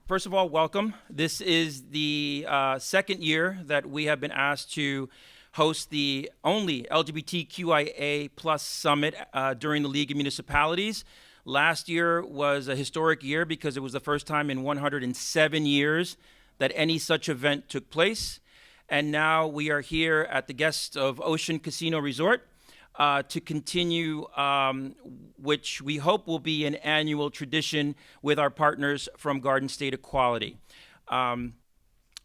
First of all, welcome. This is the second year that we have been asked to host the only LGBTQIA plus summit during the League of Municipalities. Last year was a historic year because it was the first time in 107 years that any such event took place. And now we are here at the guests of Ocean Casino Resort to continue, which we hope will be an annual tradition with our partners from Garden State Equality.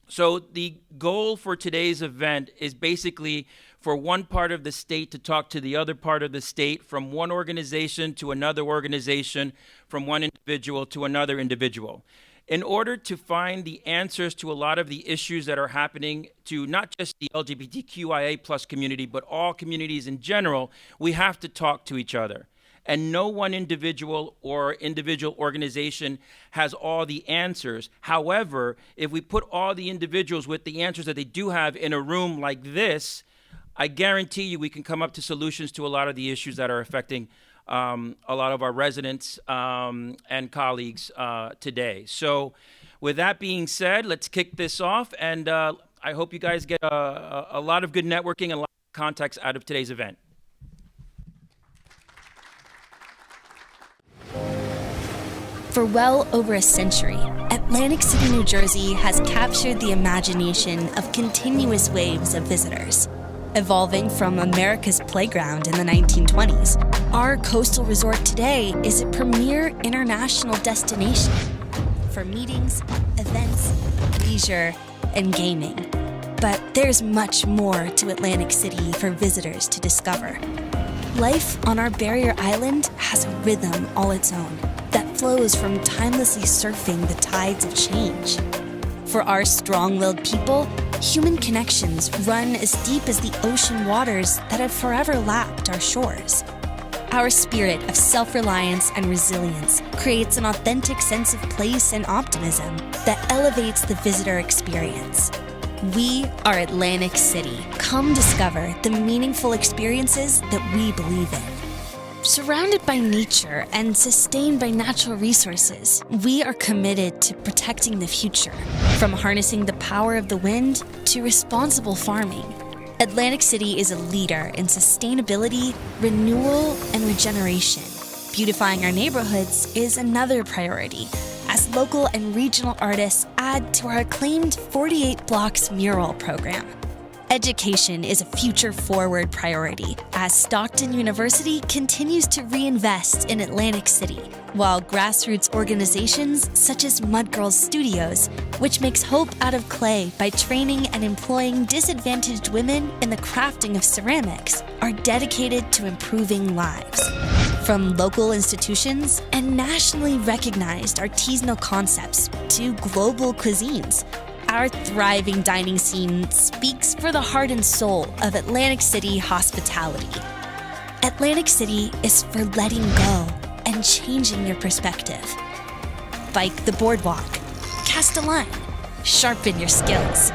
So the goal for today's event is basically for one part of the state to talk to the other part of the state, from one organization to another organization, from one individual to another individual, in order to find the answers to a lot of the issues that are happening to not just the LGBTQIA plus community, but all communities in general. We have to talk to each other. And no one individual or individual organization has all the answers. However, if we put all the individuals with the answers that they do have in a room like this, I guarantee you we can come up to solutions to a lot of the issues that are affecting a lot of our residents and colleagues today. So with that being said, let's kick this off. And I hope you guys get a lot of good networking and a lot of context out of today's event. For well over a century, Atlantic City, New Jersey has captured the imagination of continuous waves of visitors. Evolving from America's playground in the 1920s, our coastal resort today is a premier international destination for meetings, events, leisure, and gaming. But there's much more to Atlantic City for visitors to discover. Life on our barrier island has a rhythm all its own that flows from timelessly surfing the tides of change. For our strong-willed people, human connections run as deep as the ocean waters that have forever lapped our shores. Our spirit of self-reliance and resilience creates an authentic sense of place and optimism that elevates the visitor experience. We are Atlantic City. Come discover the meaningful experiences that we believe in. Surrounded by nature and sustained by natural resources, we are committed to protecting the future, from harnessing the power of the wind to responsible farming. Atlantic City is a leader in sustainability, renewal, and regeneration. Beautifying our neighborhoods is another priority, as local and regional artists add to our acclaimed 48 Blocks mural program. Education is a future-forward priority as Stockton University continues to reinvest in Atlantic City, while grassroots organizations such as Mud Girls Studios, which makes hope out of clay by training and employing disadvantaged women in the crafting of ceramics, are dedicated to improving lives. From local institutions and nationally recognized artisanal concepts to global cuisines, our thriving dining scene speaks for the heart and soul of Atlantic City hospitality. Atlantic City is for letting go and changing your perspective. Bike the boardwalk, cast a line, sharpen your skills,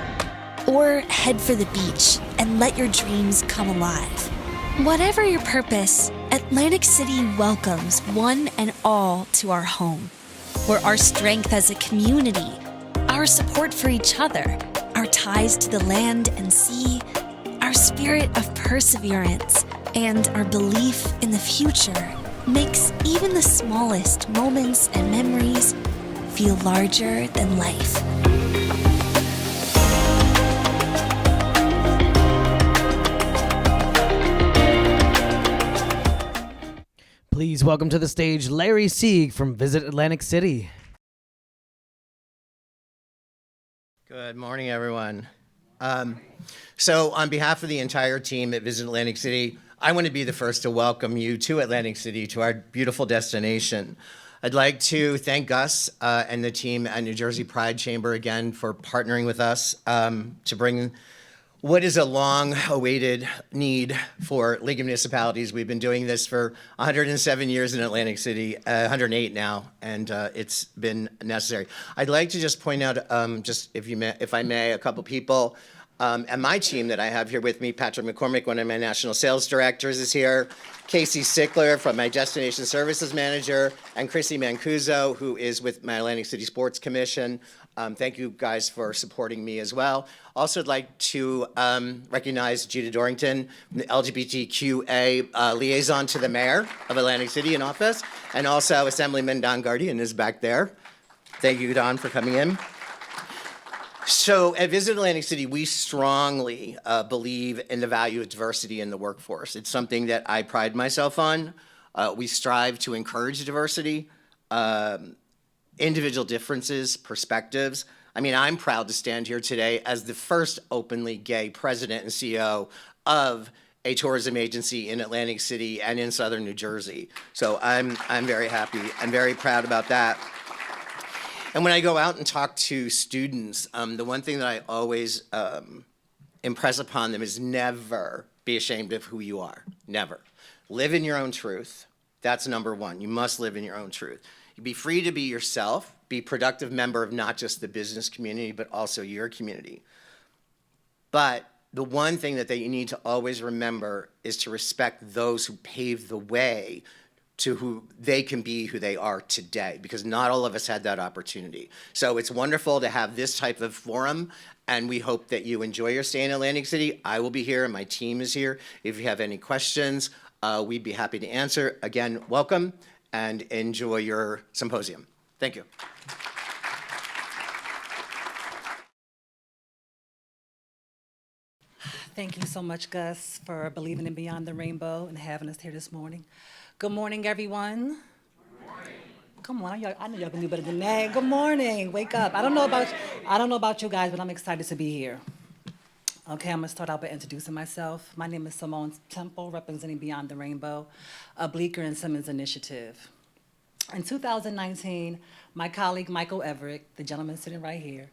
or head for the beach and let your dreams come alive. Whatever your purpose, Atlantic City welcomes one and all to our home, where our strength as a community, our support for each other, our ties to the land and sea, our spirit of perseverance, and our belief in the future makes even the smallest moments and memories feel larger than life. Please welcome to the stage Larry Sieg from Visit Atlantic City. Good morning, everyone. So on behalf of the entire team at Visit Atlantic City, I want to be the first to welcome you to Atlantic City, to our beautiful destination. I'd like to thank Gus and the team at New Jersey Pride Chamber again for partnering with us to bring what is a long-awaited need for League of Municipalities. We've been doing this for 107 years in Atlantic City, 108 now, and it's been necessary. I'd like to just point out, just if I may, a couple people. And my team that I have here with me, Patrick McCormick, one of my national sales directors, is here. Casey Sickler from my Destination Services Manager, and Chrissy Mancuso, who is with my Atlantic City Sports Commission. Thank you guys for supporting me as well. Also, I'd like to recognize Gita Dorrington, the LGBTQA liaison to the mayor of Atlantic City in office, and also Assemblyman Don Guardian is back there. Thank you, Don, for coming in. So at Visit Atlantic City, we strongly believe in the value of diversity in the workforce. It's something that I pride myself on. We strive to encourage diversity, individual differences, perspectives. I mean, I'm proud to stand here today as the first openly gay president and CEO of a tourism agency in Atlantic City and in southern New Jersey. So I'm very happy. I'm very proud about that. And when I go out and talk to students, the one thing that I always impress upon them is never be ashamed of who you are. Never. Live in your own truth. That's number one. You must live in your own truth. You be free to be yourself, be a productive member of not just the business community, but also your community. But the one thing that you need to always remember is to respect those who paved the way to who they can be who they are today, because not all of us had that opportunity. So it's wonderful to have this type of forum, and we hope that you enjoy your stay in Atlantic City. I will be here and my team is here. If you have any questions, we'd be happy to answer. Again, welcome and enjoy your symposium. Thank you. Thank you so much, Gus, for believing in Beyond the Rainbow and having us here this morning. Good morning, everyone. Good morning. Come on, I know y'all can do better than that. Good morning. Wake up. I don't know about you guys, but I'm excited to be here. Okay, I'm gonna start out by introducing myself. My name is Simone Temple, representing Beyond the Rainbow, a Bleecker and Simmons initiative. In 2019, my colleague Michael Everett, the gentleman sitting right here,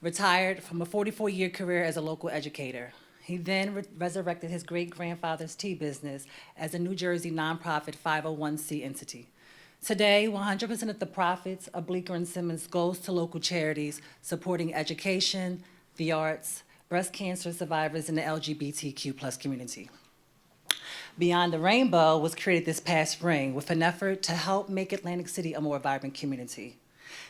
retired from a 44-year career as a local educator. He then resurrected his great-grandfather's tea business as a New Jersey nonprofit 501c entity. Today, 100% of the profits of Bleecker and Simmons goes to local charities supporting education, the arts, breast cancer survivors, and the LGBTQ+ community. Beyond the Rainbow was created this past spring with an effort to help make Atlantic City a more vibrant community.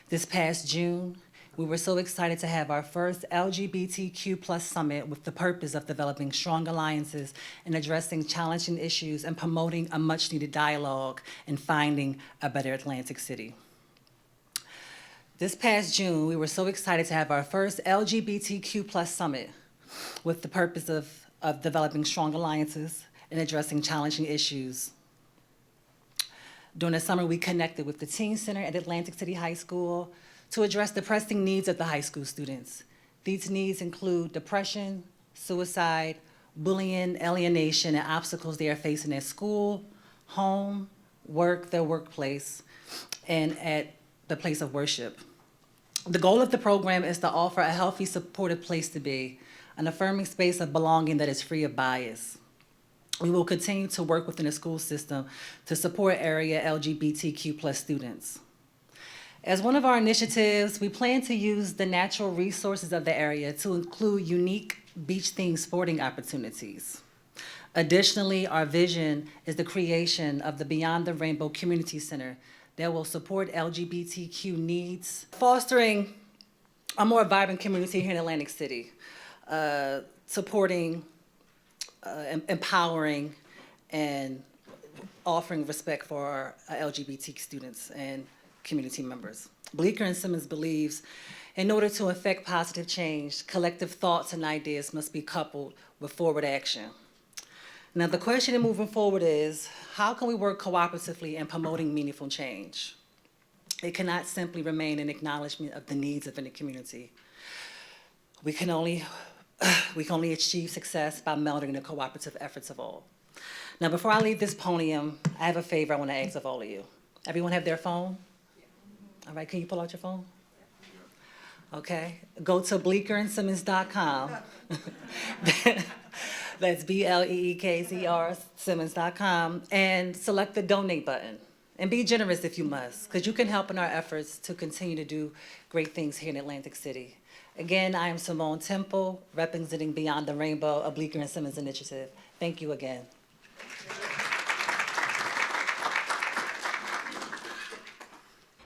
This past June, we were so excited to have our first LGBTQ+ summit with the purpose of developing strong alliances and addressing challenging issues and promoting a much-needed dialogue and finding a better Atlantic City. This past June, we were so excited to have our first LGBTQ+ summit with the purpose of developing strong alliances and addressing challenging issues. During the summer, we connected with the Teen Center at Atlantic City High School to address the pressing needs of the high school students. These needs include depression, suicide, bullying, alienation, and obstacles they are facing at school, home, work, their workplace, and at the place of worship. The goal of the program is to offer a healthy, supportive place to be, an affirming space of belonging that is free of bias. We will continue to work within the school system to support area LGBTQ+ students. As one of our initiatives, we plan to use the natural resources of the area to include unique beach-themed sporting opportunities. Additionally, our vision is the creation of the Beyond the Rainbow Community Center that will support LGBTQ needs, fostering a more vibrant community here in Atlantic City, supporting, empowering, and offering respect for our LGBT students and community members. Bleecker and Simmons believes in order to effect positive change, collective thoughts and ideas must be coupled with forward action. Now, the question in moving forward is, how can we work cooperatively in promoting meaningful change? It cannot simply remain an acknowledgement of the needs of any community. We can only achieve success by melding the cooperative efforts of all. Now, before I leave this podium, I have a favor I want to ask of all of you. Everyone have their phone? All right, can you pull out your phone? Okay, go to bleeckerandsimmons.com. That's BLEEKZR Simmons.com, and select the donate button. And be generous if you must, because you can help in our efforts to continue to do great things here in Atlantic City. Again, I am Simone Temple, representing Beyond the Rainbow, a Bleecker and Simmons initiative. Thank you again.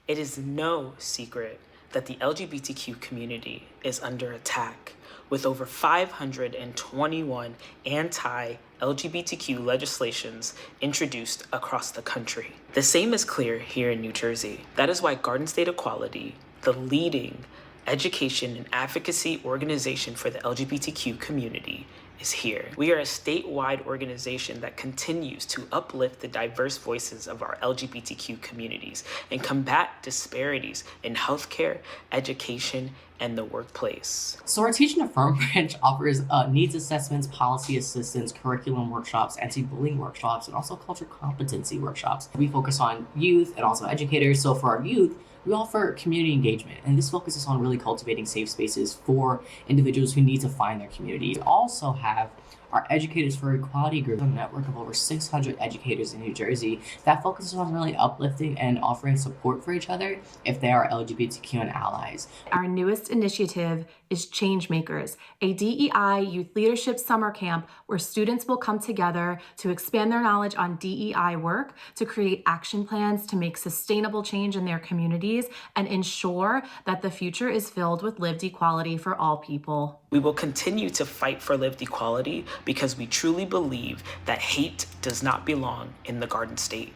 It is no secret that the LGBTQ community is under attack, with over 521 anti-LGBTQ legislations introduced across the country. The same is clear here in New Jersey. That is why Garden State Equality, the leading education and advocacy organization for the LGBTQ community, is here. We are a statewide organization that continues to uplift the diverse voices of our LGBTQ communities and combat disparities in healthcare, education, and the workplace. So our Teach and Affirm branch offers needs assessments, policy assistance, curriculum workshops, anti-bullying workshops, and also cultural competency workshops. We focus on youth and also educators. So for our youth, we offer community engagement, and this focuses on really cultivating safe spaces for individuals who need to find their community. We also have our Educators for Equality group, a network of over 600 educators in New Jersey that focuses on really uplifting and offering support for each other if they are LGBTQ and allies. Our newest initiative is Changemakers, a DEI youth leadership summer camp where students will come together to expand their knowledge on DEI work, to create action plans to make sustainable change in their communities, and ensure that the future is filled with lived equality for all people. We will continue to fight for lived equality because we truly believe that hate does not belong in the Garden State.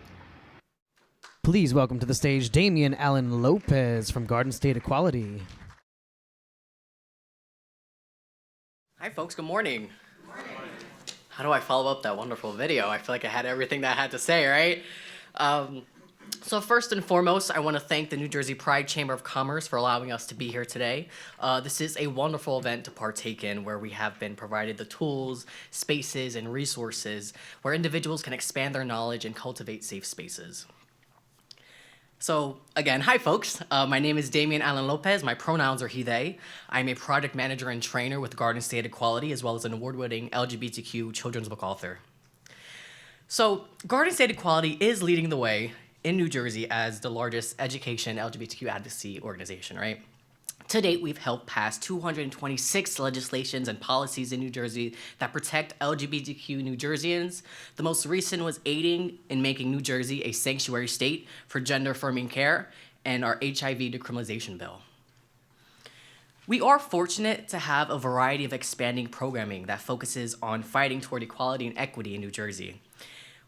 Please welcome to the stage Damian Allen Lopez from Garden State Equality. Hi folks, good morning. How do I follow up that wonderful video? I feel like I had everything that I had to say, right? So first and foremost, I want to thank the New Jersey Pride Chamber of Commerce for allowing us to be here today. This is a wonderful event to partake in where we have been provided the tools, spaces, and resources where individuals can expand their knowledge and cultivate safe spaces. So again, hi folks, my name is Damian Allen Lopez, my pronouns are he, they. I'm a project manager and trainer with Garden State Equality as well as an award-winning LGBTQ children's book author. So Garden State Equality is leading the way in New Jersey as the largest education LGBTQ advocacy organization, right? To date, we've helped pass 226 legislations and policies in New Jersey that protect LGBTQ New Jerseyans. The most recent was aiding in making New Jersey a sanctuary state for gender-affirming care and our HIV decriminalization bill. We are fortunate to have a variety of expanding programming that focuses on fighting toward equality and equity in New Jersey.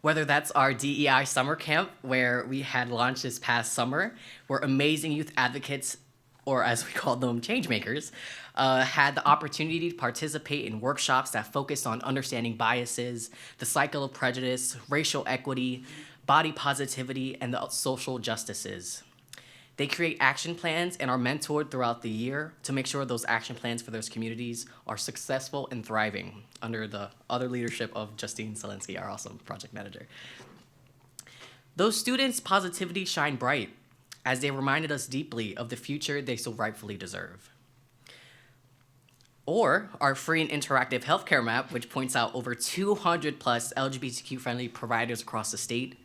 Whether that's our DEI summer camp, where we had launched this past summer, where amazing youth advocates, or as we call them, changemakers, had the opportunity to participate in workshops that focused on understanding biases, the cycle of prejudice, racial equity, body positivity, and the social justices. They create action plans and are mentored throughout the year to make sure those action plans for those communities are successful and thriving under the other leadership of Justine Zelensky, our awesome project manager. Those students' positivity shine bright as they reminded us deeply of the future they so rightfully deserve. Or our free and interactive healthcare map, which points out over 200 plus LGBTQ-friendly providers across the state,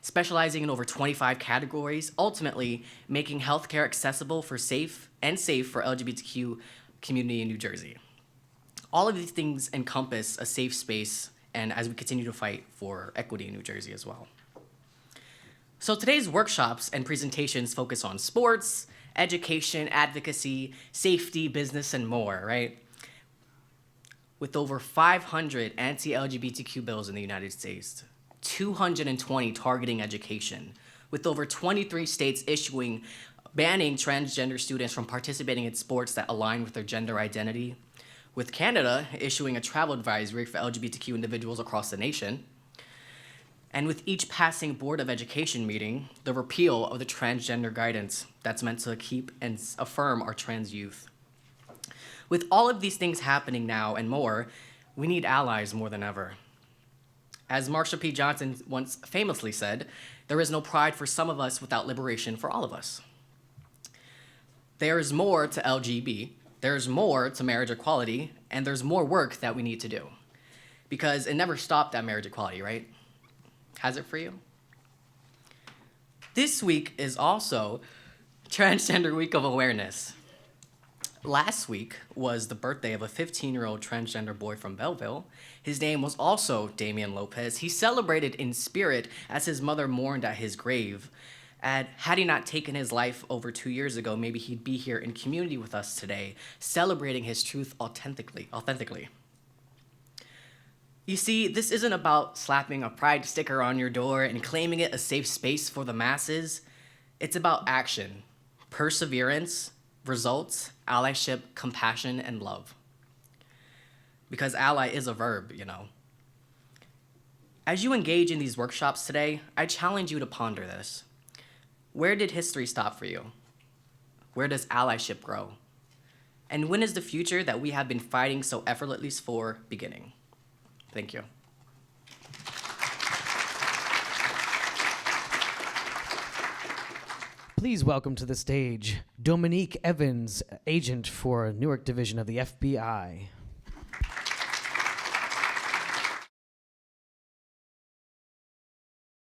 specializing in over 25 categories, ultimately making healthcare accessible for safe for LGBTQ community in New Jersey. All of these things encompass a safe space, and as we continue to fight for equity in New Jersey as well. So today's workshops and presentations focus on sports, education, advocacy, safety, business, and more, right? With over 500 anti-LGBTQ bills in the United States, 220 targeting education, with over 23 states banning transgender students from participating in sports that align with their gender identity, with Canada issuing a travel advisory for LGBTQ individuals across the nation, and with each passing Board of Education meeting, the repeal of the transgender guidance that's meant to keep and affirm our trans youth. With all of these things happening now and more, we need allies more than ever. As Marsha P. Johnson once famously said, there is no pride for some of us without liberation for all of us. There is more to LGB, there's more to marriage equality, and there's more work that we need to do. Because it never stopped at marriage equality, right? Has it for you? This week is also Transgender Week of Awareness. Last week was the birthday of a 15-year-old transgender boy from Belleville. His name was also Damian Lopez. He celebrated in spirit as his mother mourned at his grave. And had he not taken his life over 2 years ago, maybe he'd be here in community with us today, celebrating his truth authentically. You see, this isn't about slapping a pride sticker on your door and claiming it a safe space for the masses. It's about action, perseverance, results, allyship, compassion, and love. Because ally is a verb, you know. As you engage in these workshops today, I challenge you to ponder this. Where did history stop for you? Where does allyship grow? And when is the future that we have been fighting so effortlessly for beginning? Thank you. Please welcome to the stage Dominique Evans, agent for Newark Division of the FBI.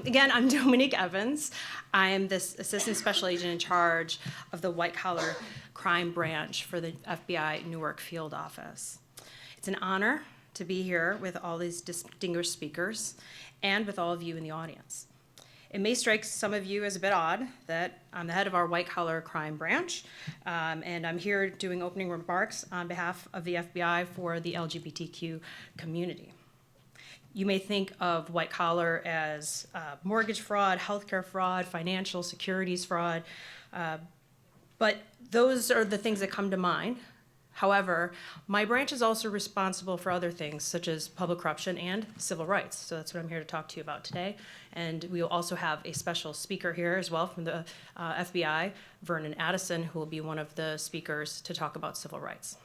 Again, I'm Dominique Evans. I am this Assistant Special Agent in charge of the White Collar Crime Branch for the FBI Newark Field Office. It's an honor to be here with all these distinguished speakers and with all of you in the audience. It may strike some of you as a bit odd that I'm the head of our White Collar Crime Branch, and I'm here doing opening remarks on behalf of the FBI for the LGBTQ community. You may think of white collar as mortgage fraud, healthcare fraud, financial securities fraud, but those are the things that come to mind. However, my branch is also responsible for other things such as public corruption and civil rights. So that's what I'm here to talk to you about today. And we will also have a special speaker here as well from the FBI, Vernon Addison, who will be one of the speakers to talk about civil rights.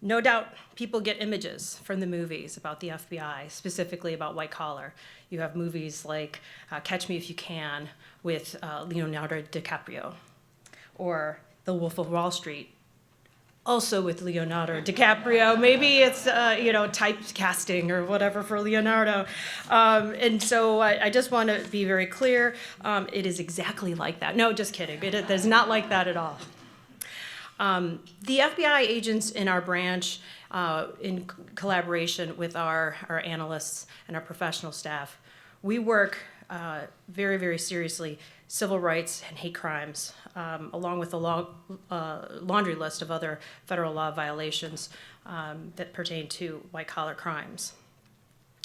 No doubt people get images from the movies about the FBI, specifically about white collar. You have movies like Catch Me If You Can with Leonardo DiCaprio, or The Wolf of Wall Street, also with Leonardo DiCaprio. Maybe it's typecasting or whatever for Leonardo. And so I just want to be very clear, it is exactly like that. No, just kidding, it is not like that at all. The FBI agents in our branch, in collaboration with our analysts and our professional staff, we work very, very seriously civil rights and hate crimes, along with a laundry list of other federal law violations that pertain to white-collar crimes.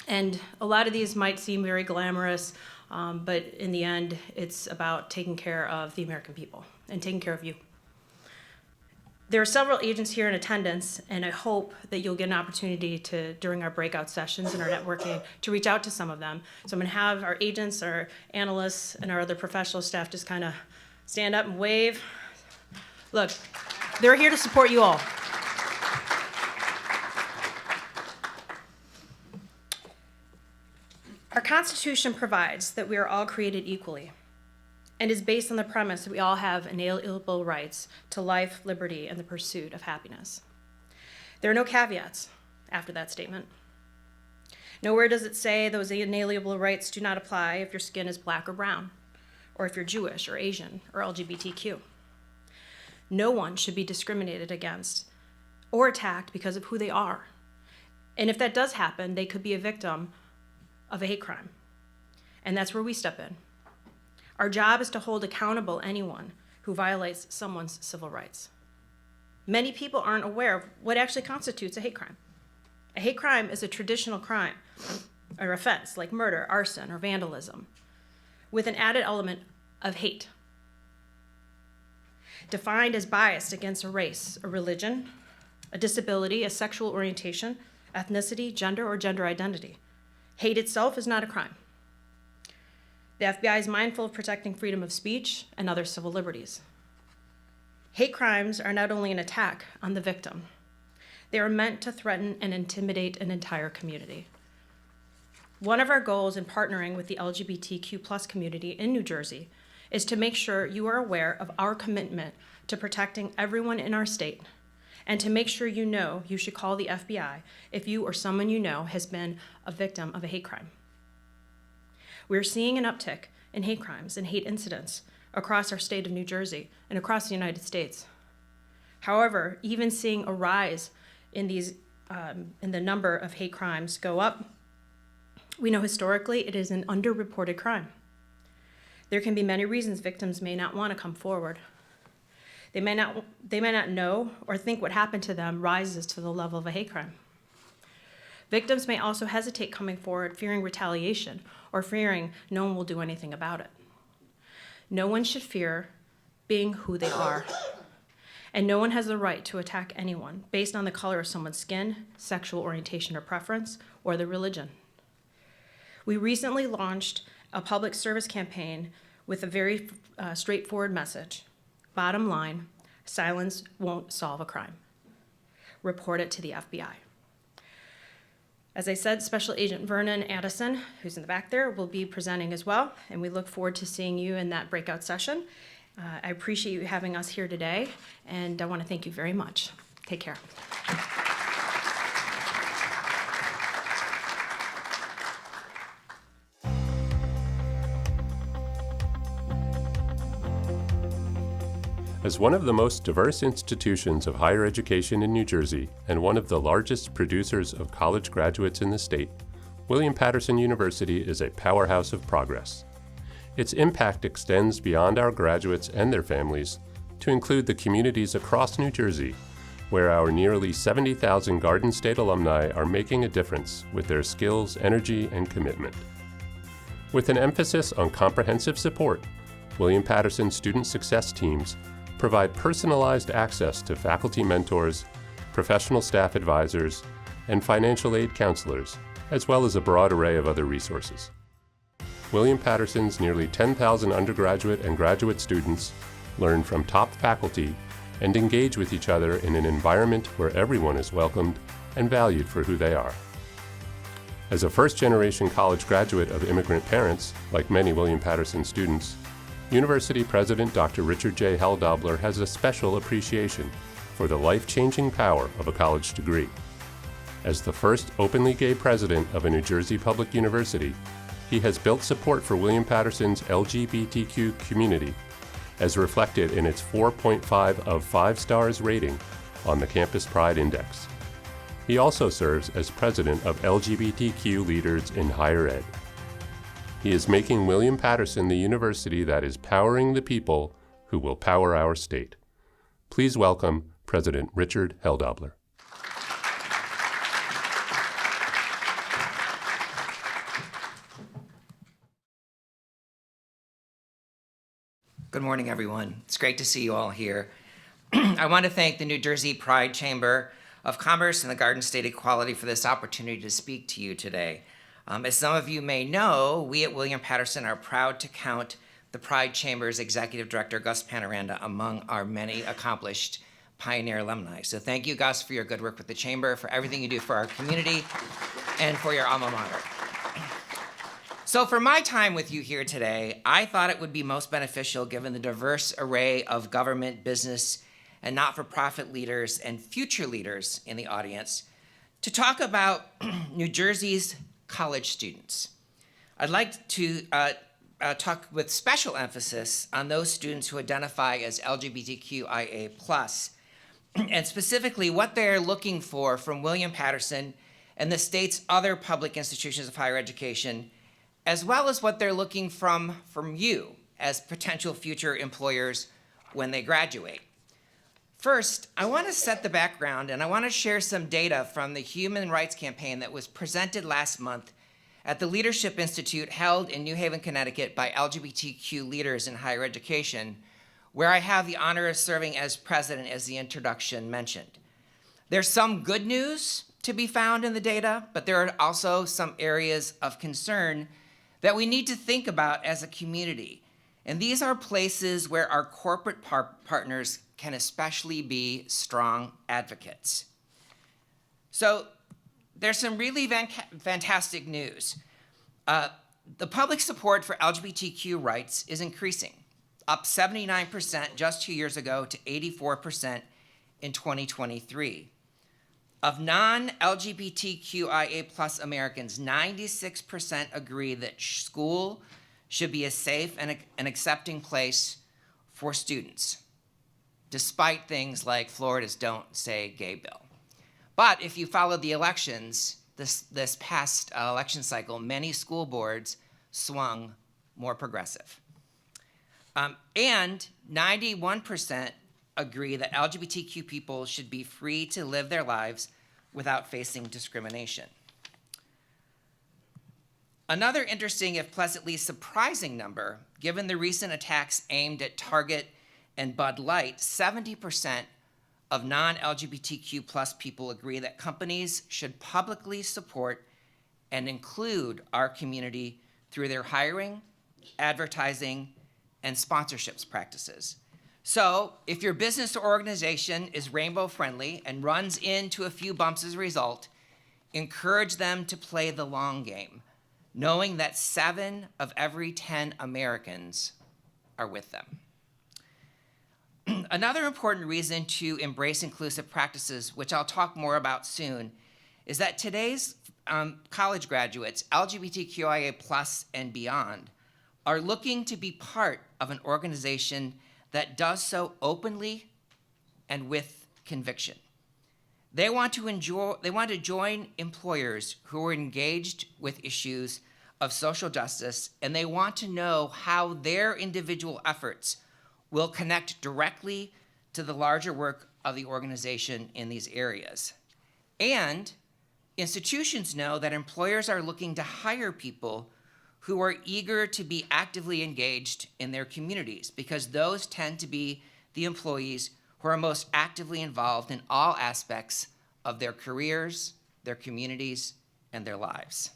And a lot of these might seem very glamorous, but in the end, it's about taking care of the American people and taking care of you. There are several agents here in attendance, and I hope that you'll get an opportunity to, during our breakout sessions and our networking, to reach out to some of them. So I'm going to have our agents, our analysts, and our other professional staff just kind of stand up and wave. Look, they're here to support you all. Our Constitution provides that we are all created equally, and is based on the premise that we all have inalienable rights to life, liberty, and the pursuit of happiness. There are no caveats after that statement. Nowhere does it say those inalienable rights do not apply if your skin is black or brown, or if you're Jewish or Asian or LGBTQ. No one should be discriminated against or attacked because of who they are. And if that does happen, they could be a victim of a hate crime. And that's where we step in. Our job is to hold accountable anyone who violates someone's civil rights. Many people aren't aware of what actually constitutes a hate crime. A hate crime is a traditional crime or offense like murder, arson, or vandalism, with an added element of hate, defined as bias against a race, a religion, a disability, a sexual orientation, ethnicity, gender, or gender identity. Hate itself is not a crime. The FBI is mindful of protecting freedom of speech and other civil liberties. Hate crimes are not only an attack on the victim, they are meant to threaten and intimidate an entire community. One of our goals in partnering with the LGBTQ+ community in New Jersey is to make sure you are aware of our commitment to protecting everyone in our state, and to make sure you know you should call the FBI if you or someone you know has been a victim of a hate crime. We're seeing an uptick in hate crimes and hate incidents across our state of New Jersey and across the United States. However, even seeing a rise in in the number of hate crimes go up, we know historically it is an underreported crime. There can be many reasons victims may not want to come forward. They may not know or think what happened to them rises to the level of a hate crime. Victims may also hesitate coming forward, fearing retaliation or fearing no one will do anything about it. No one should fear being who they are, and no one has the right to attack anyone based on the color of someone's skin, sexual orientation or preference, or their religion. We recently launched a public service campaign with a very straightforward message. Bottom line, silence won't solve a crime. Report it to the FBI. As I said, Special Agent Vernon Addison, who's in the back there, will be presenting as well, and we look forward to seeing you in that breakout session. I appreciate you having us here today, and I want to thank you very much. Take care. As one of the most diverse institutions of higher education in New Jersey and one of the largest producers of college graduates in the state, William Patterson University is a powerhouse of progress. Its impact extends beyond our graduates and their families to include the communities across New Jersey, where our nearly 70,000 Garden State alumni are making a difference with their skills, energy, and commitment. With an emphasis on comprehensive support, William Patterson student success teams provide personalized access to faculty mentors, professional staff advisors, and financial aid counselors, as well as a broad array of other resources. William Patterson's nearly 10,000 undergraduate and graduate students learn from top faculty and engage with each other in an environment where everyone is welcomed and valued for who they are. As a first-generation college graduate of immigrant parents, like many William Patterson students, University President Dr. Richard J. Heldobler has a special appreciation for the life-changing power of a college degree. As the first openly gay president of a New Jersey public university, he has built support for William Patterson's LGBTQ community, as reflected in its 4.5 of 5 stars rating on the Campus Pride Index. He also serves as president of LGBTQ Leaders in Higher Ed. He is making William Patterson the university that is powering the people who will power our state. Please welcome President Richard Heldobler. Good morning, everyone. It's great to see you all here. I want to thank the New Jersey Pride Chamber of Commerce and the Garden State Equality for this opportunity to speak to you today. As some of you may know, we at William Patterson are proud to count the Pride Chamber's Executive Director, Gus Panoranda, among our many accomplished Pioneer alumni. So thank you, Gus, for your good work with the Chamber, for everything you do for our community, and for your alma mater. So for my time with you here today, I thought it would be most beneficial, given the diverse array of government, business, and not-for-profit leaders and future leaders in the audience, to talk about New Jersey's college students. I'd like to talk with special emphasis on those students who identify as LGBTQIA+, and specifically what they're looking for from William Patterson and the state's other public institutions of higher education, as well as what they're looking from you as potential future employers when they graduate. First, I want to set the background, and I want to share some data from the Human Rights Campaign that was presented last month at the Leadership Institute held in New Haven, Connecticut by LGBTQ leaders in higher education, where I have the honor of serving as president, as the introduction mentioned. There's some good news to be found in the data, but there are also some areas of concern that we need to think about as a community. And these are places where our corporate partners can especially be strong advocates. So there's some really fantastic news. The public support for LGBTQ rights is increasing, up 79% just 2 years ago to 84% in 2023. Of non-LGBTQIA+ Americans, 96% agree that school should be a safe and accepting place for students. despite things like Florida's Don't Say Gay bill. But if you followed the elections, this past election cycle, many school boards swung more progressive. And 91% agree that LGBTQ people should be free to live their lives without facing discrimination. Another interesting, if pleasantly surprising number, given the recent attacks aimed at Target and Bud Light, 70% of non-LGBTQ plus people agree that companies should publicly support and include our community through their hiring, advertising, and sponsorships practices. So if your business or organization is rainbow friendly and runs into a few bumps as a result, encourage them to play the long game, knowing that 7 of every 10 Americans are with them. Another important reason to embrace inclusive practices, which I'll talk more about soon, is that today's college graduates, LGBTQIA+ and beyond, are looking to be part of an organization that does so openly and with conviction. They want to join employers who are engaged with issues of social justice, and they want to know how their individual efforts will connect directly to the larger work of the organization in these areas. And institutions know that employers are looking to hire people who are eager to be actively engaged in their communities, because those tend to be the employees who are most actively involved in all aspects of their careers, their communities, and their lives.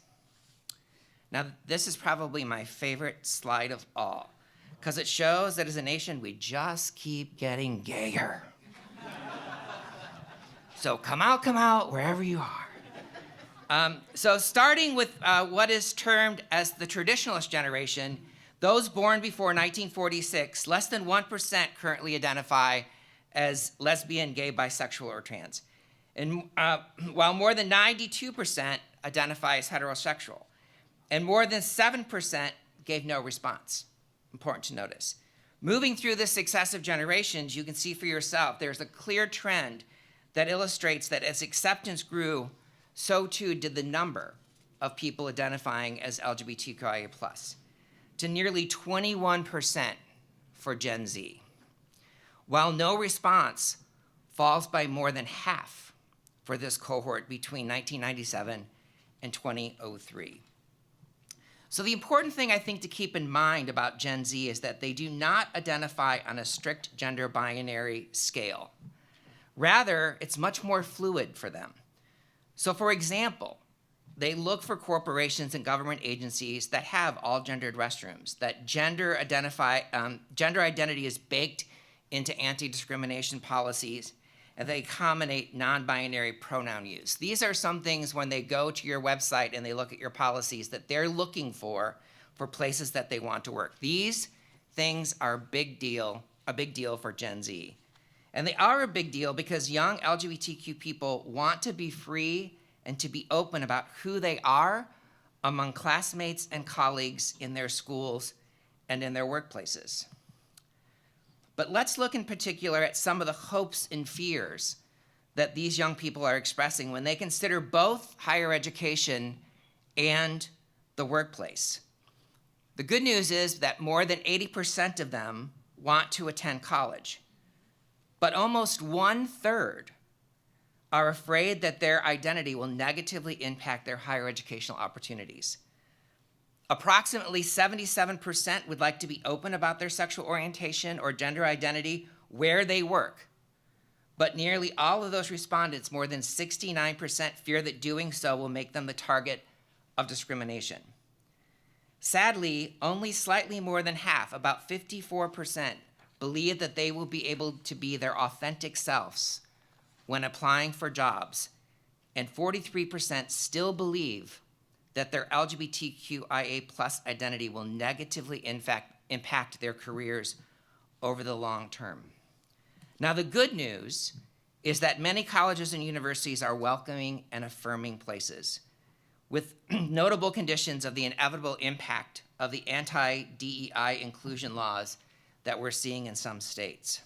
Now, this is probably my favorite slide of all, because it shows that as a nation, we just keep getting gayer. So come out, wherever you are. So starting with what is termed as the traditionalist generation, those born before 1946, less than 1% currently identify as lesbian, gay, bisexual, or trans. And while more than 92% identify as heterosexual, and more than 7% gave no response. Important to notice. Moving through the successive generations, you can see for yourself there's a clear trend that illustrates that as acceptance grew, so too did the number of people identifying as LGBTQIA+, to nearly 21% for Gen Z, while no response falls by more than half for this cohort between 1997 and 2003. So the important thing I think to keep in mind about Gen Z is that they do not identify on a strict gender binary scale. Rather, it's much more fluid for them. So for example, they look for corporations and government agencies that have all gendered restrooms, that gender identity is baked into anti-discrimination policies, and they accommodate non-binary pronoun use. These are some things when they go to your website and they look at your policies that they're looking for places that they want to work. These things are a big deal for Gen Z. And they are a big deal because young LGBTQ people want to be free and to be open about who they are among classmates and colleagues in their schools and in their workplaces. But let's look in particular at some of the hopes and fears that these young people are expressing when they consider both higher education and the workplace. The good news is that more than 80% of them want to attend college, but almost 1/3 are afraid that their identity will negatively impact their higher educational opportunities. Approximately 77% would like to be open about their sexual orientation or gender identity where they work. But nearly all of those respondents, more than 69%, fear that doing so will make them the target of discrimination. Sadly, only slightly more than half, about 54%, believe that they will be able to be their authentic selves when applying for jobs, and 43% still believe that their LGBTQIA+ identity will negatively impact their careers over the long term. Now, the good news is that many colleges and universities are welcoming and affirming places, with notable conditions of the inevitable impact of the anti-DEI inclusion laws that we're seeing in some states.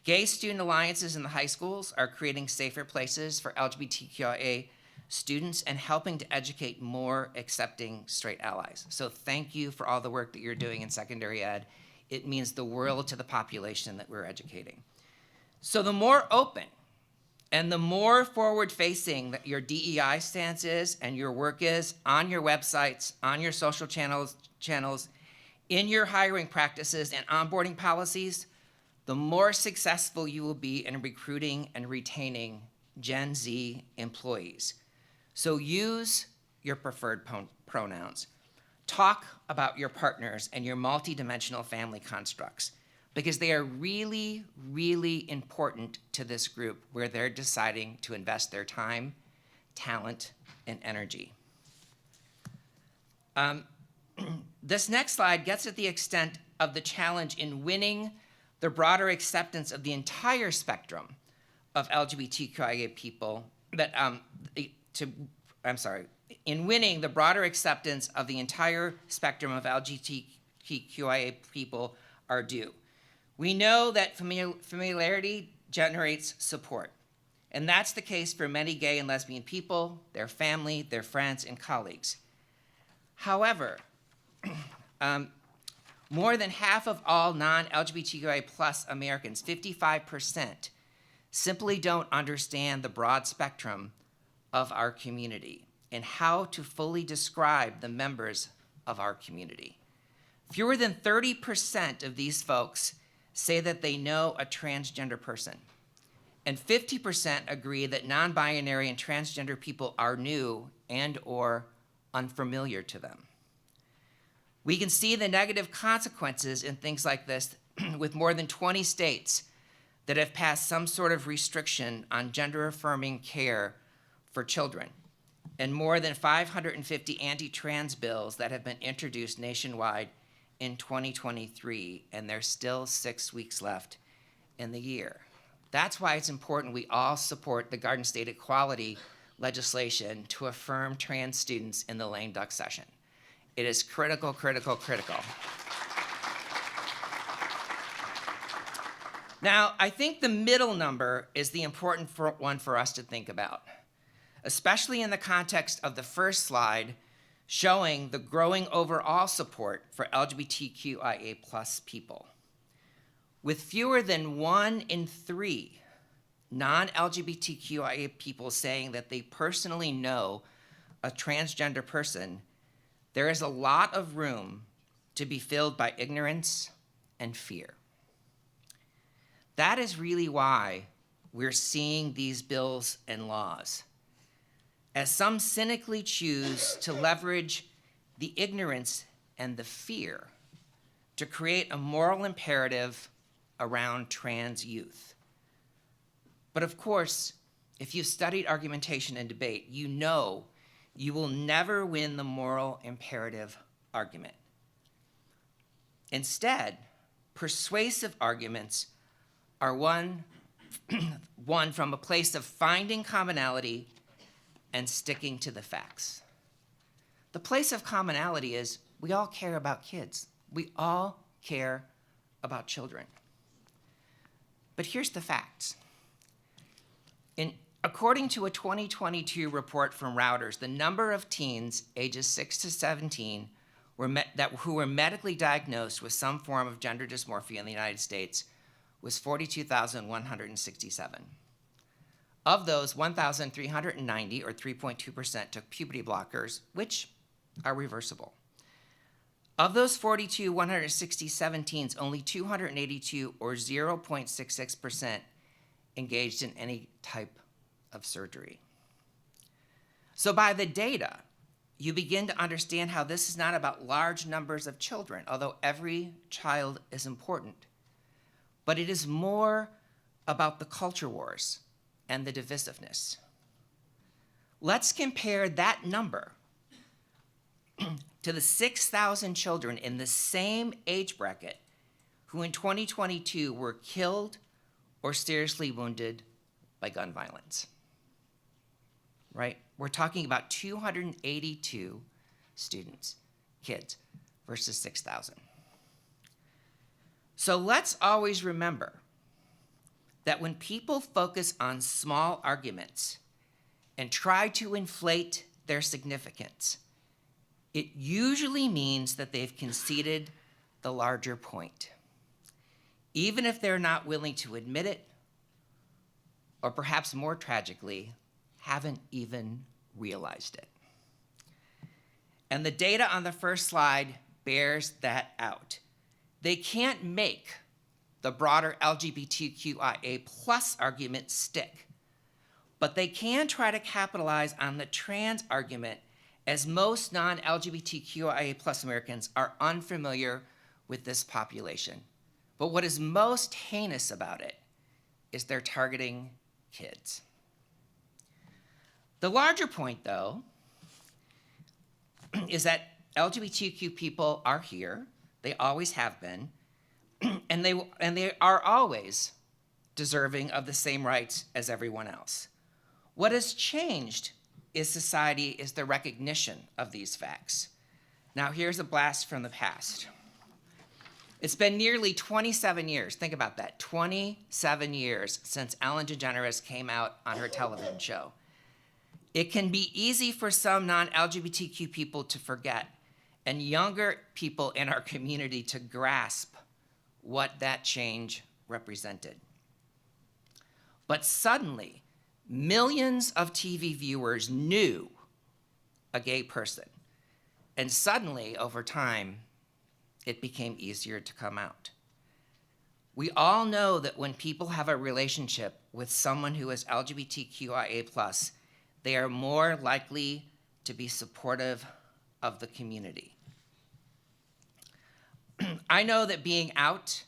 Gay student alliances in the high schools are creating safer places for LGBTQIA students and helping to educate more accepting straight allies. So thank you for all the work that you're doing in secondary ed. It means the world to the population that we're educating. So the more open and the more forward-facing that your DEI stance is and your work is on your websites, on your social channels, in your hiring practices and onboarding policies, the more successful you will be in recruiting and retaining Gen Z employees. So use your preferred pronouns. Talk about your partners and your multidimensional family constructs, because they are really, really important to this group where they're deciding to invest their time, talent, and energy. This next slide gets at the extent of the challenge in winning the broader acceptance of the entire spectrum of LGBTQIA people in winning the broader acceptance of the entire spectrum of LGBTQIA people are due. We know that familiarity generates support, and that's the case for many gay and lesbian people, their family, their friends, and colleagues. However, more than half of all non-LGBTQIA plus Americans, 55%, simply don't understand the broad spectrum of our community and how to fully describe the members of our community. Fewer than 30% of these folks say that they know a transgender person, and 50% agree that non-binary and transgender people are new and or unfamiliar to them. We can see the negative consequences in things like this with more than 20 states that have passed some sort of restriction on gender-affirming care for children, and more than 550 anti-trans bills that have been introduced nationwide in 2023, and there's still 6 weeks left in the year. That's why it's important we all support the Garden State equality legislation to affirm trans students in the lame duck session. It is critical, critical, critical. Now, I think the middle number is the important one for us to think about, especially in the context of the first slide showing the growing overall support for LGBTQIA plus people. With fewer than 1 in 3 non-LGBTQIA people saying that they personally know a transgender person, there is a lot of room to be filled by ignorance and fear. That is really why we're seeing these bills and laws, as some cynically choose to leverage the ignorance and the fear to create a moral imperative around trans youth. But of course, if you've studied argumentation and debate, you know you will never win the moral imperative argument. Instead, persuasive arguments are one from a place of finding commonality and sticking to the facts. The place of commonality is we all care about kids. We all care about children. But here's the facts. According to a 2022 report from Reuters, the number of teens ages 6 to 17 who were medically diagnosed with some form of gender dysmorphia in the United States was 42,167. Of those, 1,390, or 3.2%, took puberty blockers, which are reversible. Of those 42,167 teens, only 282, or 0.66%, engaged in any type of surgery. So by the data, you begin to understand how this is not about large numbers of children, although every child is important, but it is more about the culture wars and the divisiveness. Let's compare that number to the 6,000 children in the same age bracket who in 2022 were killed or seriously wounded by gun violence, right? We're talking about 282 students, kids, versus 6,000. So let's always remember, that when people focus on small arguments and try to inflate their significance, it usually means that they've conceded the larger point, even if they're not willing to admit it, or perhaps more tragically, haven't even realized it. And the data on the first slide bears that out. They can't make the broader LGBTQIA plus argument stick, but they can try to capitalize on the trans argument, as most non-LGBTQIA plus Americans are unfamiliar with this population. But what is most heinous about it is they're targeting kids. The larger point, though, is that LGBTQ people are here, they always have been, and they are always deserving of the same rights as everyone else. What has changed is society is the recognition of these facts. Now here's a blast from the past. It's been nearly 27 years, think about that, 27 years since Ellen DeGeneres came out on her television show. It can be easy for some non-LGBTQ people to forget, and younger people in our community to grasp what that change represented. But suddenly, millions of TV viewers knew a gay person, and suddenly, over time, it became easier to come out. We all know that when people have a relationship with someone who is LGBTQIA+, they are more likely to be supportive of the community. I know that being out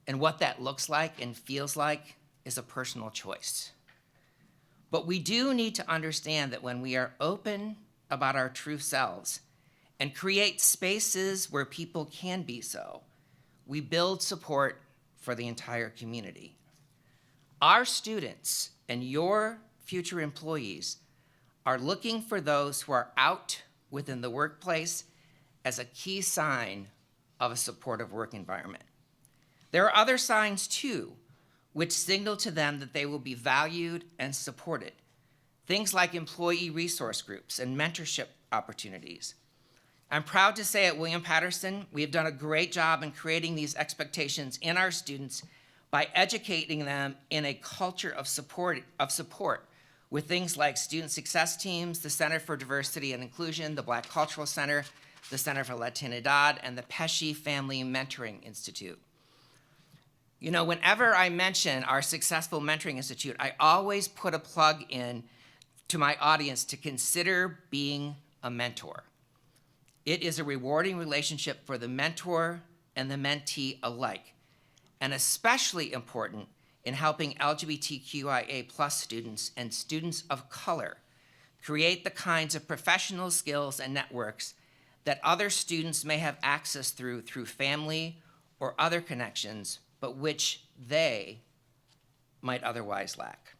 and what that looks like and feels like is a personal choice. But we do need to understand that when we are open about our true selves and create spaces where people can be so, we build support for the entire community. Our students and your future employees are looking for those who are out within the workplace as a key sign of a supportive work environment. There are other signs too, which signal to them that they will be valued and supported. Things like employee resource groups and mentorship opportunities. I'm proud to say at William Patterson, we have done a great job in creating these expectations in our students by educating them in a culture of support with things like student success teams, the Center for Diversity and Inclusion, the Black Cultural Center, the Center for Latinidad, and the Pesci Family Mentoring Institute. You know, whenever I mention our successful mentoring institute, I always put a plug in to my audience to consider being a mentor. It is a rewarding relationship for the mentor and the mentee alike, and especially important in helping LGBTQIA+ students and students of color create the kinds of professional skills and networks that other students may have access through family or other connections, but which they might otherwise lack.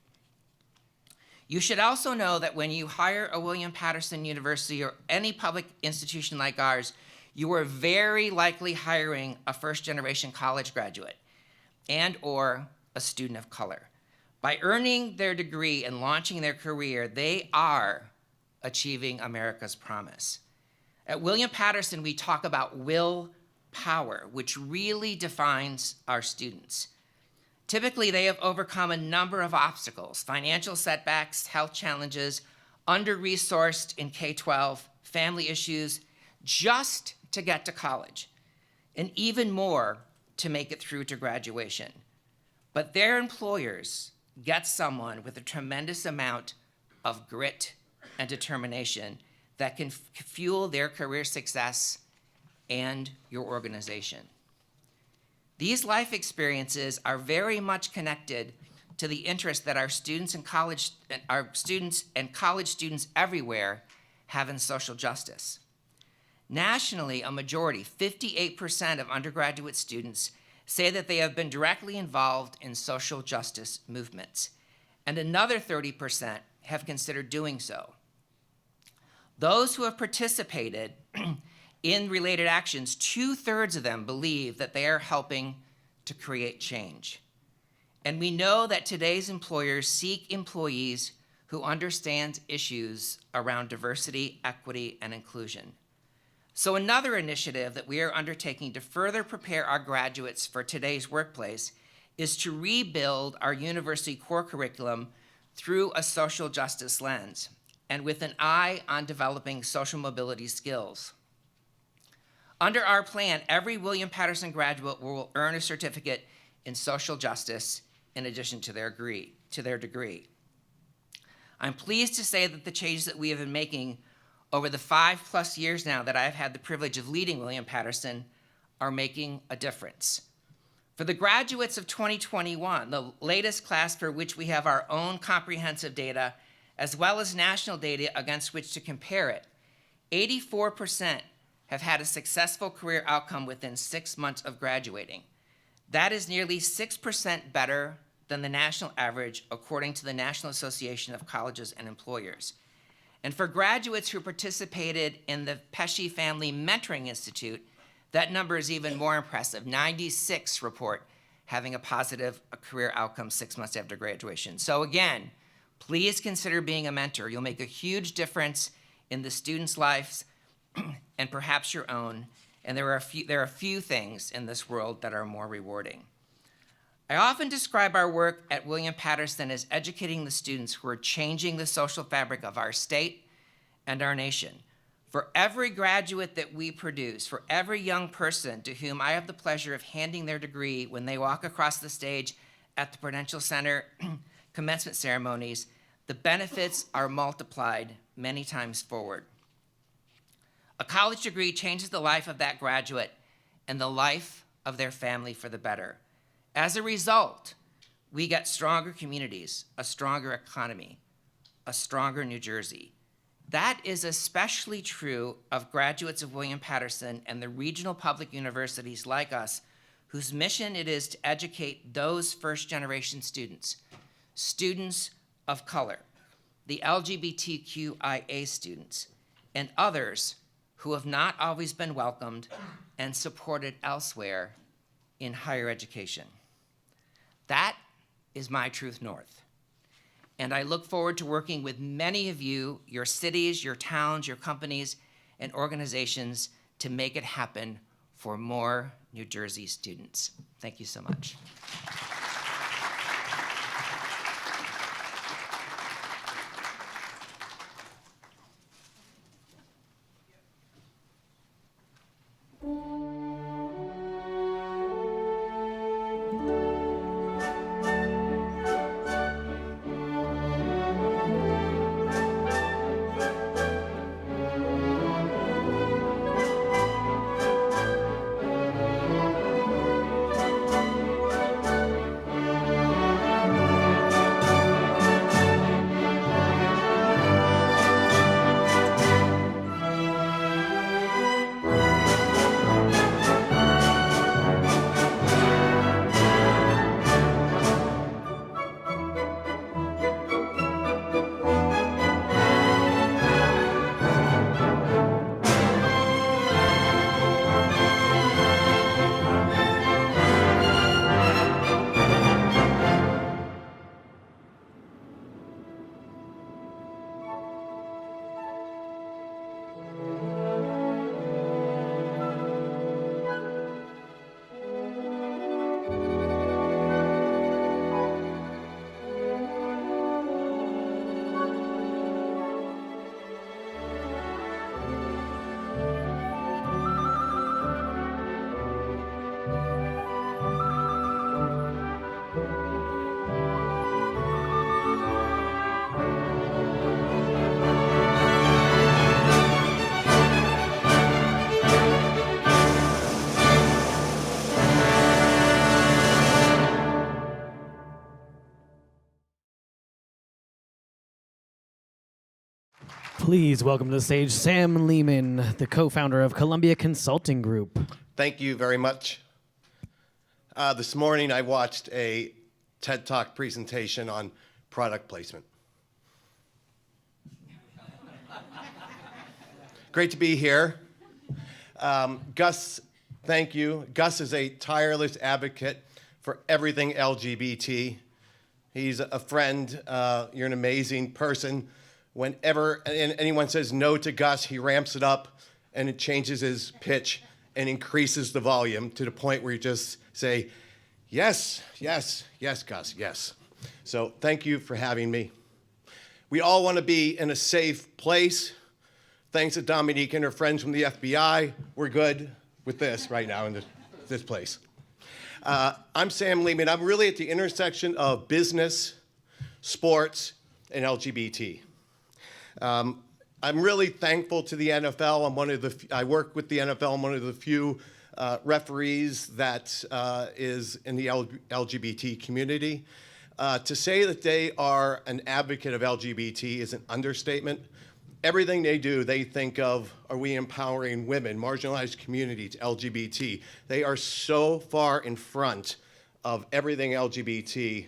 You should also know that when you hire a William Patterson University or any public institution like ours, you are very likely hiring a first-generation college graduate and or a student of color. By earning their degree and launching their career, they are achieving America's promise. At William Patterson, we talk about willpower, which really defines our students. Typically, they have overcome a number of obstacles: financial setbacks, health challenges, under-resourced in K-12, family issues, just to get to college, and even more to make it through to graduation. But their employers get someone with a tremendous amount of grit and determination that can fuel their career success and your organization. These life experiences are very much connected to the interest that our students and college students everywhere have in social justice. Nationally, a majority, 58% of undergraduate students say that they have been directly involved in social justice movements, and another 30% have considered doing so. Those who have participated in related actions, 2/3 of them believe that they are helping to create change. And we know that today's employers seek employees who understand issues around diversity, equity, and inclusion. So another initiative that we are undertaking to further prepare our graduates for today's workplace is to rebuild our university core curriculum through a social justice lens and with an eye on developing social mobility skills. Under our plan, every William Patterson graduate will earn a certificate in social justice in addition to their degree. I'm pleased to say that the changes that we have been making over the 5+ years now that I've had the privilege of leading William Patterson are making a difference. For the graduates of 2021, the latest class for which we have our own comprehensive data, as well as national data against which to compare it, 84% have had a successful career outcome within 6 months of graduating. That is nearly 6% better than the national average, according to the National Association of Colleges and Employers. And for graduates who participated in the Pesci Family Mentoring Institute, that number is even more impressive. 96 report having a positive career outcome 6 months after graduation. So again, please consider being a mentor. You'll make a huge difference in the students' lives and perhaps your own. And there are a few things in this world that are more rewarding. I often describe our work at William Patterson as educating the students who are changing the social fabric of our state and our nation. For every graduate that we produce, for every young person to whom I have the pleasure of handing their degree when they walk across the stage at the Prudential Center commencement ceremonies, the benefits are multiplied many times forward. A college degree changes the life of that graduate and the life of their family for the better. As a result, we get stronger communities, a stronger economy, a stronger New Jersey. That is especially true of graduates of William Patterson and the regional public universities like us, whose mission it is to educate those first-generation students, students of color, the LGBTQIA students, and others who have not always been welcomed and supported elsewhere in higher education. That is my Truth North. And I look forward to working with many of you, your cities, your towns, your companies, and organizations to make it happen for more New Jersey students. Thank you so much. Please welcome to the stage Sam Lehman, the co-founder of Columbia Consulting Group. Thank you very much. This morning I watched a TED Talk presentation on product placement. Great to be here. Gus, thank you. Gus is a tireless advocate for everything LGBT. He's a friend. You're an amazing person. Whenever anyone says no to Gus, he ramps it up and it changes his pitch and increases the volume to the point where you just say, yes, yes, yes, Gus, yes. So thank you for having me. We all want to be in a safe place. Thanks to Dominique and her friends from the FBI, we're good with this right now in this place. I'm Sam Lehman. I'm really at the intersection of business, sports, and LGBT. I'm really thankful to the NFL. I work with the NFL. I'm one of the few referees that is in the LGBT community. To say that they are an advocate of LGBT is an understatement. Everything they do, they think of, are we empowering women, marginalized communities, LGBT? They are so far in front of everything LGBT.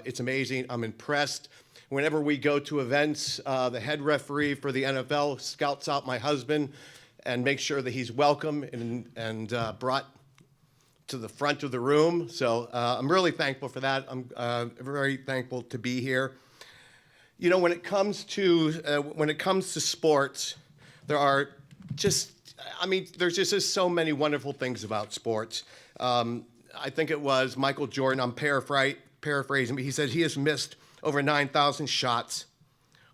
It's amazing. I'm impressed. Whenever we go to events, the head referee for the NFL scouts out my husband and makes sure that he's welcome and brought to the front of the room. So I'm really thankful for that. I'm very thankful to be here. You know, when it comes to sports, there's just so many wonderful things about sports. I think it was Michael Jordan, I'm paraphrasing, but he said he has missed over 9,000 shots,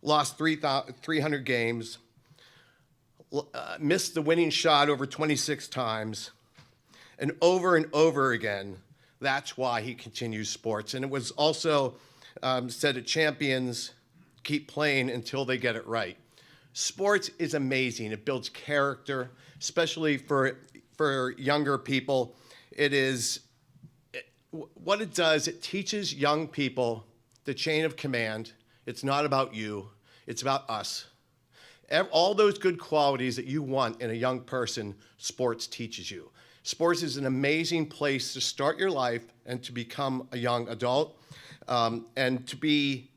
lost 300 games, missed the winning shot over 26 times, and over again. That's why he continues sports. And it was also said that champions keep playing until they get it right. Sports is amazing. It builds character, especially for younger people. What it does, it teaches young people the chain of command. It's not about you, it's about us. All those good qualities that you want in a young person, sports teaches you. Sports is an amazing place to start your life and to become a young adult, and to be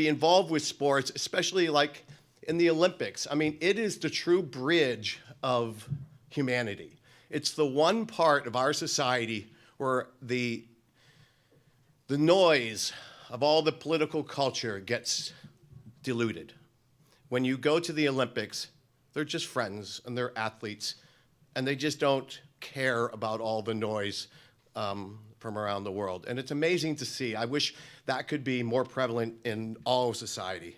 involved with sports, especially like in the Olympics. I mean, it is the true bridge of humanity. It's the one part of our society where the noise of all the political culture gets diluted. When you go to the Olympics, they're just friends and they're athletes, and they just don't care about all the noise from around the world. And it's amazing to see. I wish that could be more prevalent in all of society.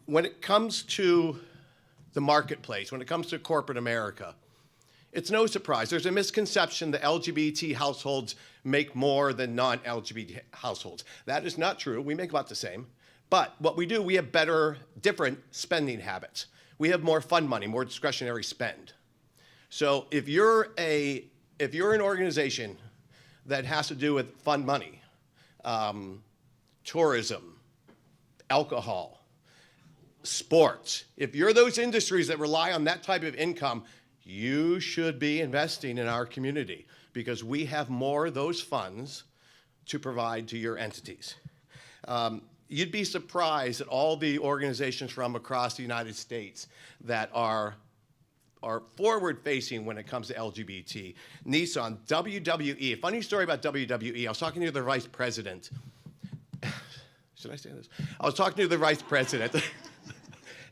When it comes to the marketplace, when it comes to corporate America, it's no surprise. There's a misconception that LGBT households make more than non-LGBT households. That is not true. We make about the same. But what we do, we have different spending habits. We have more fun money, more discretionary spend. So if you're an organization that has to do with fun money, tourism, alcohol, sports, if you're those industries that rely on that type of income, you should be investing in our community because we have more of those funds to provide to your entities. You'd be surprised at all the organizations from across the United States that are forward-facing when it comes to LGBT. Nissan, WWE. A funny story about WWE. I was talking to the vice president. Should I say this? I was talking to the vice president.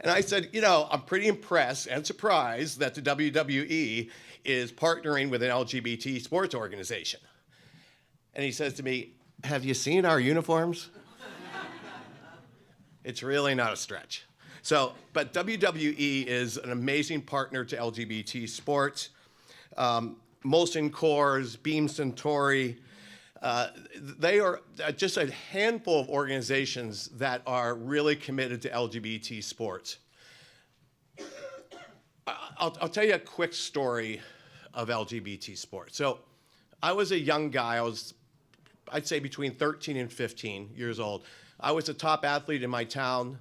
And I said, you know, I'm pretty impressed and surprised that the WWE is partnering with an LGBT sports organization. And he says to me, have you seen our uniforms? It's really not a stretch. But WWE is an amazing partner to LGBT sports. Molson Coors, Beam Suntory, they are just a handful of organizations that are really committed to LGBT sports. I'll tell you a quick story of LGBT sports. So I was a young guy. I'd say between 13 and 15 years old. I was a top athlete in my town.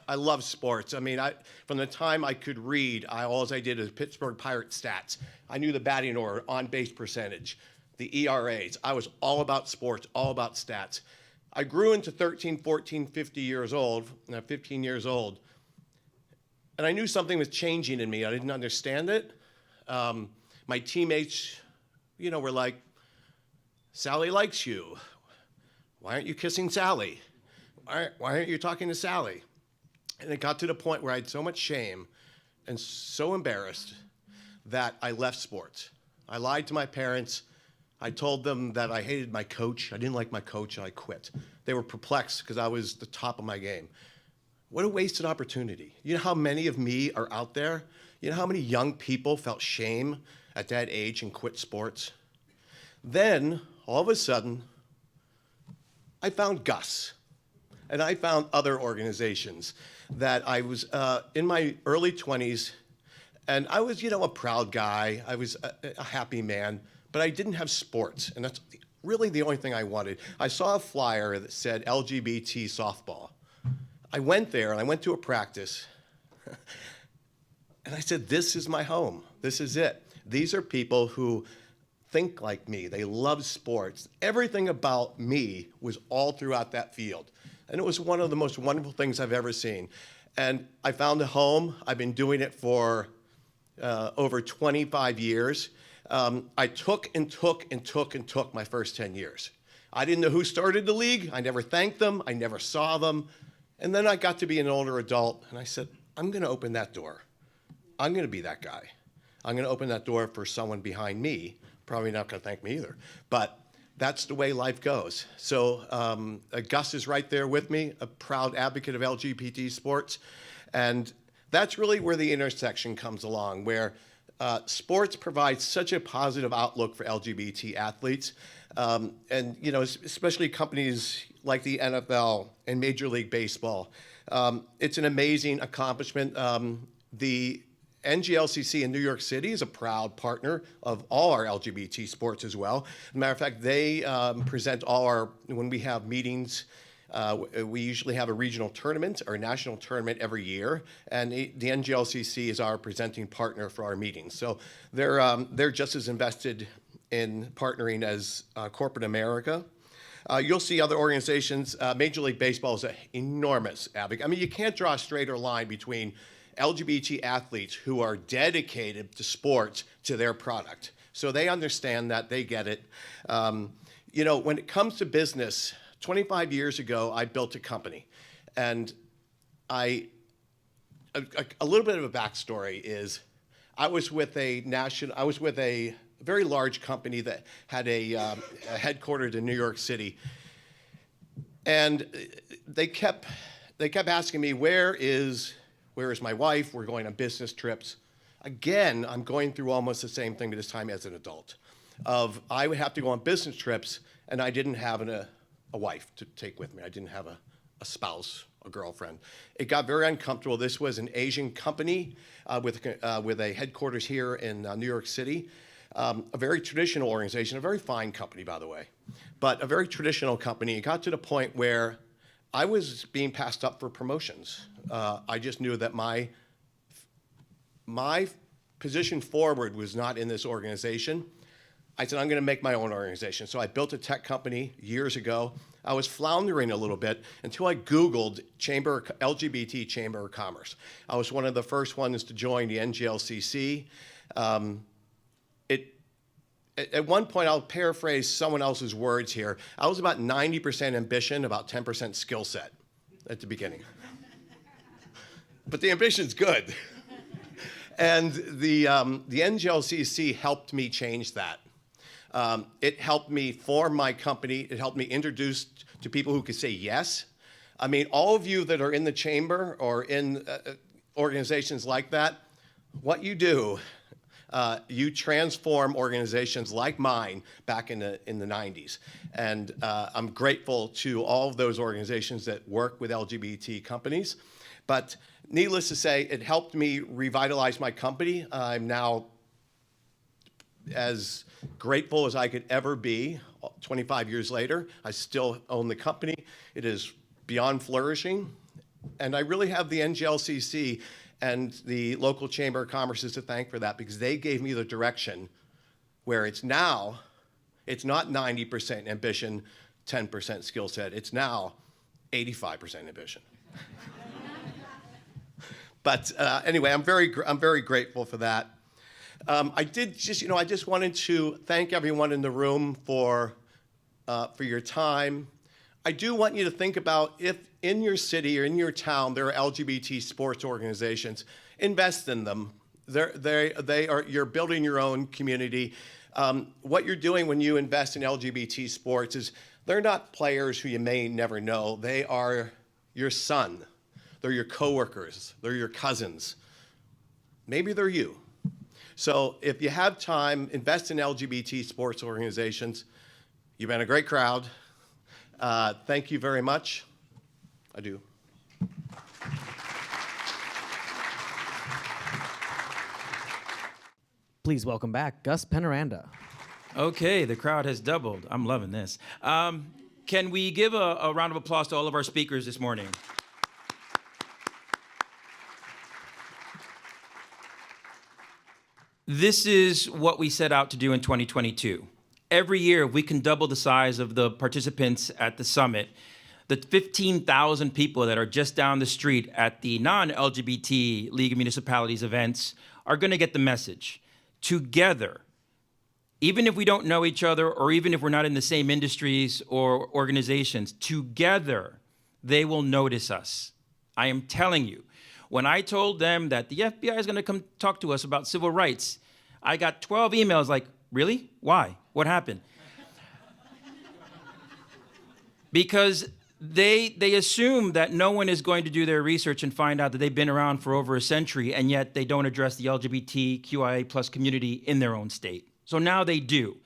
I love sports. I mean, from the time I could read, all I did is Pittsburgh Pirates stats. I knew the batting order, on-base percentage, the ERAs. I was all about sports, all about stats. I grew into 13, 14, 15 years old, and I knew something was changing in me. I didn't understand it. My teammates, were like, Sally likes you. Why aren't you kissing Sally? Why aren't you talking to Sally? And it got to the point where I had so much shame and so embarrassed that I left sports. I lied to my parents. I told them that I hated my coach. I didn't like my coach, and I quit. They were perplexed because I was the top of my game. What a wasted opportunity. You know how many of me are out there? You know how many young people felt shame at that age and quit sports? Then, all of a sudden, I found Gus, and I found other organizations that I was in my early 20s, and I was, a proud guy. I was a happy man, but I didn't have sports, and that's really the only thing I wanted. I saw a flyer that said LGBT softball. I went there, and I went to a practice, and I said, this is my home. This is it. These are people who think like me. They love sports. Everything about me was all throughout that field. And it was one of the most wonderful things I've ever seen. And I found a home. I've been doing it for over 25 years. I took my first 10 years. I didn't know who started the league. I never thanked them. I never saw them. And then I got to be an older adult, and I said, I'm going to open that door. I'm going to be that guy. I'm going to open that door for someone behind me. Probably not going to thank me either. But that's the way life goes. So Gus is right there with me, a proud advocate of LGBT sports. And that's really where the intersection comes along, where sports provides such a positive outlook for LGBT athletes. And, especially companies like the NFL and Major League Baseball. It's an amazing accomplishment. The NJLCC in New York City is a proud partner of all our LGBT sports as well. As a matter of fact, they present when we have meetings, we usually have a regional tournament or a national tournament every year, and the NJLCC is our presenting partner for our meetings. So they're just as invested in partnering as corporate America. You'll see other organizations. Major League Baseball is an enormous advocate. I mean, you can't draw a straighter line between LGBT athletes who are dedicated to sports to their product. So they understand that, they get it. When it comes to business, 25 years ago, I built a company. And a little bit of a backstory is I was with a very large company that had a headquartered in New York City. And they kept asking me, where is my wife? We're going on business trips. Again, I'm going through almost the same thing, but this time as an adult. I would have to go on business trips, and I didn't have a wife to take with me. I didn't have a spouse, a girlfriend. It got very uncomfortable. This was an Asian company with a headquarters here in New York City. A very traditional organization, a very fine company, by the way, but a very traditional company. It got to the point where I was being passed up for promotions. I just knew that my position forward was not in this organization. I said, I'm going to make my own organization. So I built a tech company years ago. I was floundering a little bit until I Googled LGBT Chamber of Commerce. I was one of the first ones to join the NJLCC. At one point, I'll paraphrase someone else's words here. I was about 90% ambition, about 10% skill set at the beginning. But the ambition's good. And the NJLCC helped me change that. It helped me form my company. It helped me introduce to people who could say yes. I mean, all of you that are in the chamber or in organizations like that, what you do, you transform organizations like mine back in the 90s. And I'm grateful to all of those organizations that work with LGBT companies. But needless to say, it helped me revitalize my company. I'm now as grateful as I could ever be 25 years later. I still own the company. It is beyond flourishing. And I really have the NJLCC and the local Chamber of Commerce to thank for that, because they gave me the direction where it's not 90% ambition, 10% skill set. It's now 85% ambition. But anyway, I'm very grateful for that. I just wanted to thank everyone in the room for for your time. I do want you to think about if in your city or in your town there are LGBT sports organizations, invest in them. You're building your own community. What you're doing when you invest in LGBT sports is they're not players who you may never know. They are your son. They're your coworkers. They're your cousins. Maybe they're you. So if you have time, invest in LGBT sports organizations. You've been a great crowd. Thank you very much. I do. Please welcome back Gus Penaranda. Okay, the crowd has doubled. I'm loving this. Can we give a round of applause to all of our speakers this morning? This is what we set out to do in 2022. Every year, we can double the size of the participants at the summit. The 15,000 people that are just down the street at the non-LGBT League of Municipalities events are going to get the message. Together, even if we don't know each other or even if we're not in the same industries or organizations, together, they will notice us. I am telling you. When I told them that the FBI is going to come talk to us about civil rights, I got 12 emails like, really? Why? What happened? Because they assume that no one is going to do their research and find out that they've been around for over a century, and yet they don't address the LGBTQIA+ community in their own state. So now they do.